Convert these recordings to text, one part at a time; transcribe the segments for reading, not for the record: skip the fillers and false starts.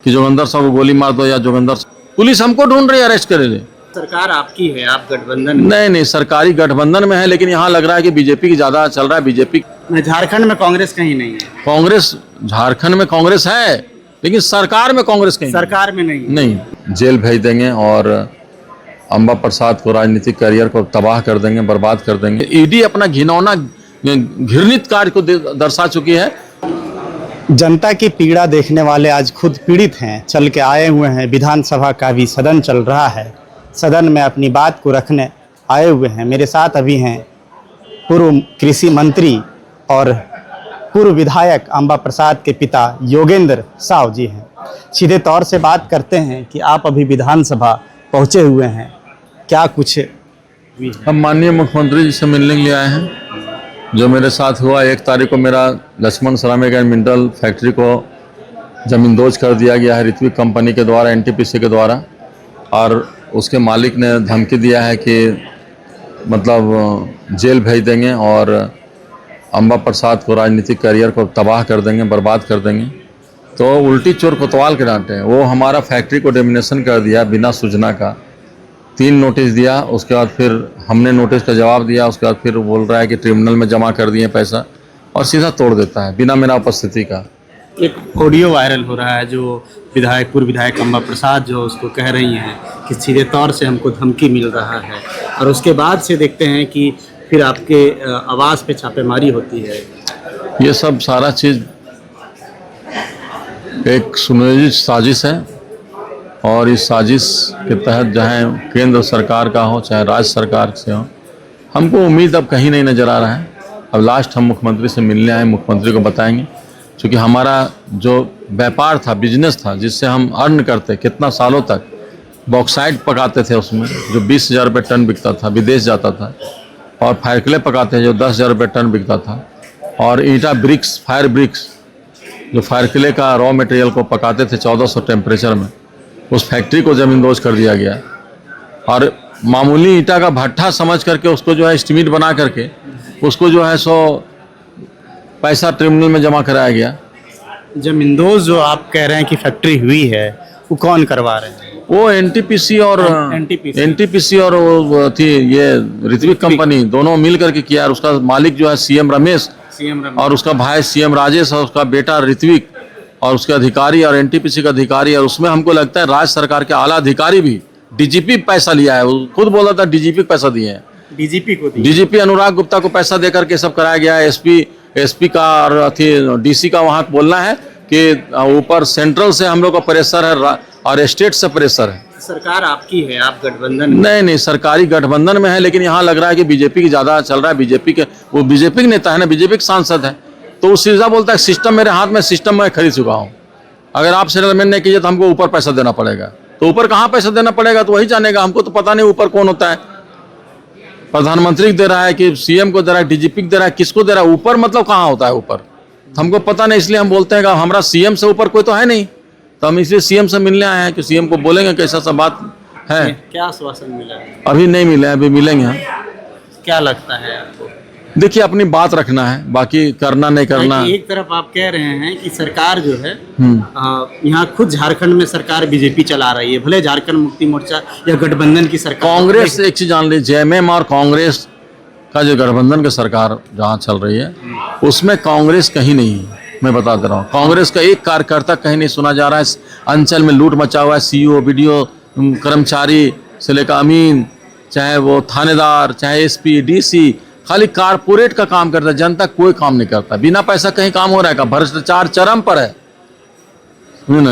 कि जोगिंदर साहब को गोली मार दो या जोगिंदर, पुलिस हमको ढूंढ रही है, अरेस्ट करे। सरकार आपकी है, आप गठबंधन में। नहीं, सरकारी गठबंधन में है, लेकिन यहाँ लग रहा है कि बीजेपी की ज्यादा चल रहा है। बीजेपी झारखंड में कांग्रेस कहीं नहीं है। कांग्रेस, झारखंड में कांग्रेस है, लेकिन सरकार में कांग्रेस कहीं सरकार में नहीं। नहीं। जेल भेज देंगे और अंबा प्रसाद को राजनीतिक करियर को तबाह कर देंगे, बर्बाद कर देंगे। ईडी अपना घिनौना घृणित कार्य को दर्शा चुकी है। जनता की पीड़ा देखने वाले आज खुद पीड़ित हैं, चल के आए हुए हैं। विधानसभा का भी सदन चल रहा है, सदन में अपनी बात को रखने आए हुए हैं। मेरे साथ अभी हैं पूर्व कृषि मंत्री और पूर्व विधायक अंबा प्रसाद के पिता योगेंद्र साव जी हैं। सीधे तौर से बात करते हैं कि आप अभी विधानसभा पहुंचे हुए हैं, क्या कुछ? हम माननीय मुख्यमंत्री जी से मिलने के लिए आए हैं। जो मेरे साथ हुआ, 1 तारीख को मेरा Laxman ceramic and mineral factory को जमींदोज कर दिया गया है ऋत्विक कंपनी के द्वारा, एनटीपीसी के द्वारा, और उसके मालिक ने धमकी दिया है कि मतलब जेल भेज देंगे और अंबा प्रसाद को राजनीतिक करियर को तबाह कर देंगे, बर्बाद कर देंगे। तो उल्टी चोर कोतवाल के डांटे। वो हमारा फैक्ट्री को डोमिनेशन कर दिया बिना सूचना का। 3 नोटिस दिया, उसके बाद फिर हमने नोटिस का जवाब दिया, उसके बाद फिर बोल रहा है कि ट्रिब्यूनल में जमा कर दिए पैसा, और सीधा तोड़ देता है बिना मेरा उपस्थिति का। एक ऑडियो वायरल हो रहा है जो पूर्व विधायक अंबा प्रसाद जो उसको कह रही हैं कि सीधे तौर से हमको धमकी मिल रहा है, और उसके बाद से देखते हैं कि फिर आपके आवास पे छापेमारी होती है। ये सब सारा चीज़ एक सुनियोजित साजिश है, और इस साजिश के तहत चाहे केंद्र सरकार का हो चाहे राज्य सरकार से हो, हमको उम्मीद अब कहीं नहीं नज़र आ रहा है। अब लास्ट हम मुख्यमंत्री से मिलने आए, मुख्यमंत्री को बताएंगे, क्योंकि हमारा जो व्यापार था, बिजनेस था, जिससे हम अर्न करते कितना सालों तक, बॉक्साइट पकाते थे उसमें जो 20,000 रुपये टन बिकता था, विदेश जाता था, और फायर क्ले पकाते हैं जो 10,000 रुपये टन बिकता था, और ईटा ब्रिक्स, फायर ब्रिक्स जो फायर क्ले का रॉ मटेरियल को पकाते थे 1400 टेम्परेचर में, उस फैक्ट्री को ज़मींदोज कर दिया गया। और मामूली ईटा का भट्ठा समझ करके उसको जो है एस्टीमेट बना करके उसको जो है 100 पैसा ट्रिब्यूनल में जमा कराया गया। ज़मींदोज जो आप कह रहे हैं कि फैक्ट्री हुई है, वो कौन करवा रहे हैं? वो एनटीपीसी और वो थी ये ऋत्विक कंपनी, दोनों मिल करके किया। और उसका मालिक जो है सीएम रमेश, और उसका भाई सीएम राजेश, और उसका बेटा ऋत्विक, और उसके अधिकारी और एनटीपीसी का अधिकारी। और उसमें हमको लगता है राज्य सरकार के आला अधिकारी भी, डीजीपी पैसा लिया है। वो खुद बोला था डीजीपी पैसा दिए हैं, डीजीपी अनुराग गुप्ता को पैसा देकर के सब कराया गया है। एसपी का और डीसी का वहाँ बोलना है कि ऊपर सेंट्रल से हम लोग का प्रेशर है और स्टेट से प्रेशर है। सरकार आपकी है, आप गठबंधन में। नहीं, सरकारी गठबंधन में है, लेकिन यहाँ लग रहा है कि बीजेपी की ज़्यादा चल रहा है। बीजेपी के, वो बीजेपी के नेता है ना, बीजेपी के सांसद है, तो वो सीधा बोलता है सिस्टम मेरे हाथ में, सिस्टम मैं खरीद चुका हूँ, अगर आप सेटलमेंट नहीं कीजिए तो हमको ऊपर पैसा देना पड़ेगा। तो ऊपर कहाँ पैसा देना पड़ेगा तो वही जानेगा, हमको तो पता नहीं ऊपर कौन होता है। प्रधानमंत्री दे रहा है कि सीएम को दे रहा है, डीजीपी को दे रहा है, किसको दे रहा है? ऊपर मतलब कहाँ होता है ऊपर, हमको पता नहीं, इसलिए हम बोलते हैं कि हमारा सीएम से ऊपर कोई तो है नहीं। तो हम इसलिए सीएम से मिलने आए हैं कि सीएम को बोलेंगे कैसा सा बात है। क्या आश्वासन मिला है? अभी नहीं मिले, अभी मिलेंगे हम। क्या लगता है आपको? देखिए, अपनी बात रखना है, बाकी करना नहीं करना। एक तरफ आप कह रहे हैं कि सरकार जो है यहाँ खुद झारखंड में सरकार बीजेपी चला रही है, भले झारखंड मुक्ति मोर्चा या गठबंधन की सरकार। कांग्रेस, एक चीज जान ली, जेएमएम और कांग्रेस का जो गठबंधन की सरकार जहाँ चल रही है, उसमें कांग्रेस कहीं नहीं है। मैं बता दे रहा हूँ, कांग्रेस का एक कार्यकर्ता कहीं नहीं सुना जा रहा है। अंचल में लूट मचा हुआ है, सीईओ, बीडीओ, कर्मचारी से लेकर अमीन, चाहे वो थानेदार, चाहे एसपी, डीसी, खाली कारपोरेट का काम करता है, जनता कोई काम नहीं करता। बिना पैसा कहीं काम हो रहा है का? भ्रष्टाचार चरम पर है।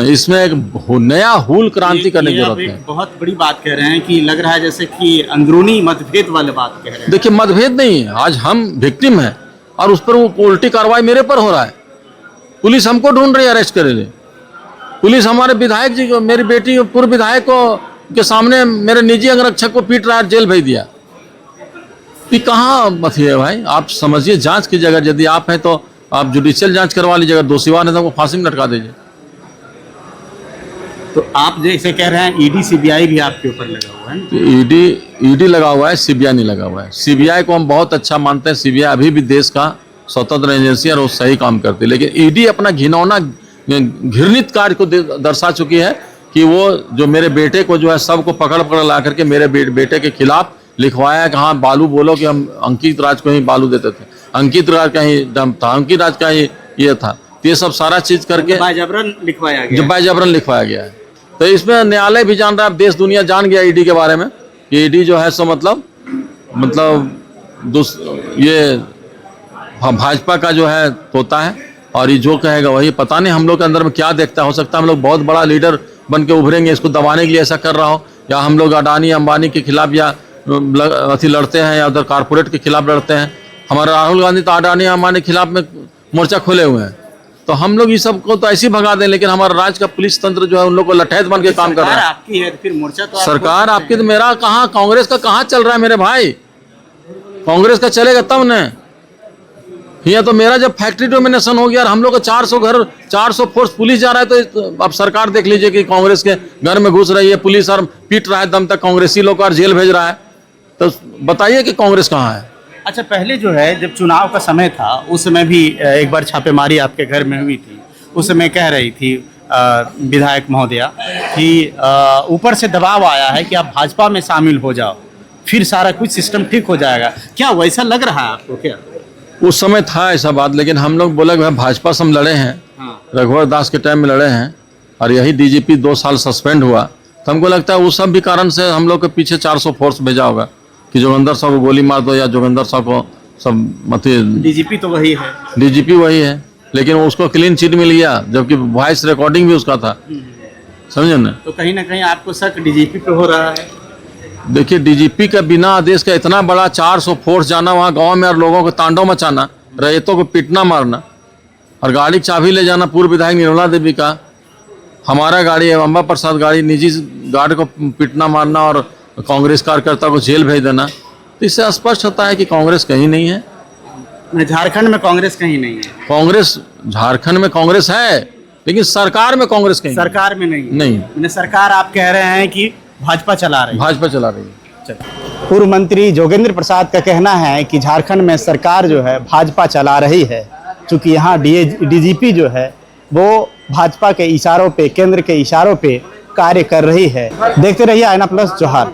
इसमें एक नया हूल क्रांति करने की जरूरत है। बहुत बड़ी बात कह रहे हैं कि लग रहा है जैसे कि अंदरूनी मतभेद वाले बात कह रहे हैं। देखिए, मतभेद नहीं है, आज हम विक्टिम हैं और उस पर वो उल्टी कार्रवाई मेरे पर हो रहा है। पुलिस हमको ढूंढ रही है, अरेस्ट करे ले। पुलिस हमारे विधायक जी को, मेरी बेटी पूर्व विधायक को के सामने मेरे निजी अंगरक्षक को पीट रहा है, जेल भेज दिया। ये कहाँ मथी है भाई? आप समझिए, जांच की जगह यदि आप हैं तो आप जुडिशियल जांच करवा लीजिए, अगर दोषीवान है तो फांसी में लटका दीजिए। तो आप जैसे कह रहे हैं ईडी सीबीआई भी आपके ऊपर लगा हुआ है। ईडी लगा हुआ है, सीबीआई नहीं लगा हुआ है। सीबीआई को हम बहुत अच्छा मानते हैं, सीबीआई अभी भी देश का स्वतंत्र एजेंसी है और वो सही काम करती है, लेकिन ईडी अपना घिनौना घृणित कार्य को दर्शा चुकी है कि वो जो मेरे बेटे को जो है सबको पकड़ पकड़ ला करके मेरे बेटे के खिलाफ लिखवाया कि हाँ बालू बोलो कि हम अंकित राज को ही बालू देते थे, अंकित राज का ही दम था, अंकित राज का ही ये था। तो ये सब सारा चीज करके बाजबरन लिखवाया गया, जब बाजबरन लिखवाया गया है। तो इसमें न्यायालय भी जान रहा है, देश दुनिया जान गया ईडी के बारे में कि ईडी जो है सो मतलब ये भाजपा का जो है तोता है और ये जो कहेगा वही। पता नहीं हम लोग के अंदर में क्या देखता है, हो सकता है हम लोग बहुत बड़ा लीडर बन के उभरेंगे, इसको दबाने के लिए ऐसा कर रहा हो, या हम लोग अडानी अंबानी के खिलाफ या अथी लड़ते हैं या उधर कारपोरेट के खिलाफ लड़ते हैं। हमारा राहुल गांधी तो अडानी अंबानी के खिलाफ में मोर्चा खोले हुए हैं। तो हम लोग ये सब को तो ऐसे ही भगा दें, लेकिन हमारा राज्य का पुलिस तंत्र जो है उन लोग को लठैत बन के काम कर रहा है। आपकी है फिर मोर्चा तो सरकार आपकी तो मेरा कहाँ, कांग्रेस का कहाँ चल रहा है मेरे भाई? कांग्रेस का चलेगा तब न। यहाँ तो मेरा जब फैक्ट्री डोमिनेशन हो गया और हम लोग का 400 घर 400 फोर्स पुलिस जा रहा है, तो अब सरकार देख लीजिए कि कांग्रेस के घर में घुस रही है पुलिस और पीट रहा है दम तक, कांग्रेसी लोग और जेल भेज रहा है। तो बताइए कि कांग्रेस कहाँ है? अच्छा, पहले जो है जब चुनाव का समय था उस समय भी एक बार छापेमारी आपके घर में हुई थी, उस समय कह रही थी विधायक महोदया कि ऊपर से दबाव आया है कि आप भाजपा में शामिल हो जाओ, फिर सारा कुछ सिस्टम ठीक हो जाएगा। क्या वैसा लग रहा है आपको? क्या उस समय था ऐसा बात, लेकिन हम लोग बोले भाई भाजपा से हम लड़े हैं, रघुवर दास के टाइम में लड़े हैं और यही डीजीपी 2 साल सस्पेंड हुआ। तो हमको लगता है उस सब भी कारण से हम लोग के पीछे 400 फोर्स भेजा होगा कि जोगिंदर साहब को गोली मार दो या जोगिंदर साहब को सब मतलब। डीजीपी तो वही है, डीजीपी वही है, लेकिन उसको क्लीन चिट मिल गया, जबकि वॉइस रिकॉर्डिंग भी उसका था। समझे ना? तो कहीं ना कहीं आपको शक डीजीपी पे हो रहा है। देखिए, डीजीपी का बिना आदेश का इतना बड़ा 400 फोर्स जाना वहाँ गांव में और लोगों को तांडव मचाना, रैयतों को पीटना मारना और गाड़ी चाबी ले जाना, पूर्व विधायक निर्मला देवी का, हमारा गाड़ी है अम्बा प्रसाद गाड़ी, निजी गार्ड को पीटना मारना और कांग्रेस कार्यकर्ता को जेल भेज देना। तो इससे स्पष्ट होता है कि कांग्रेस कहीं नहीं है। झारखंड में कांग्रेस कहीं नहीं है। कांग्रेस झारखंड में कांग्रेस है, लेकिन सरकार में कांग्रेस कहीं सरकार में नहीं। नहीं, सरकार आप कह रहे हैं कि भाजपा चला रही है। भाजपा चला रही है। पूर्व मंत्री जोगेंद्र प्रसाद का कहना है कि झारखंड में सरकार जो है भाजपा चला रही है, क्योंकि यहाँ डीजीपी जो है वो भाजपा के इशारों पे, केंद्र के इशारों पे कार्य कर रही है। देखते रहिए आईना प्लस जोहार।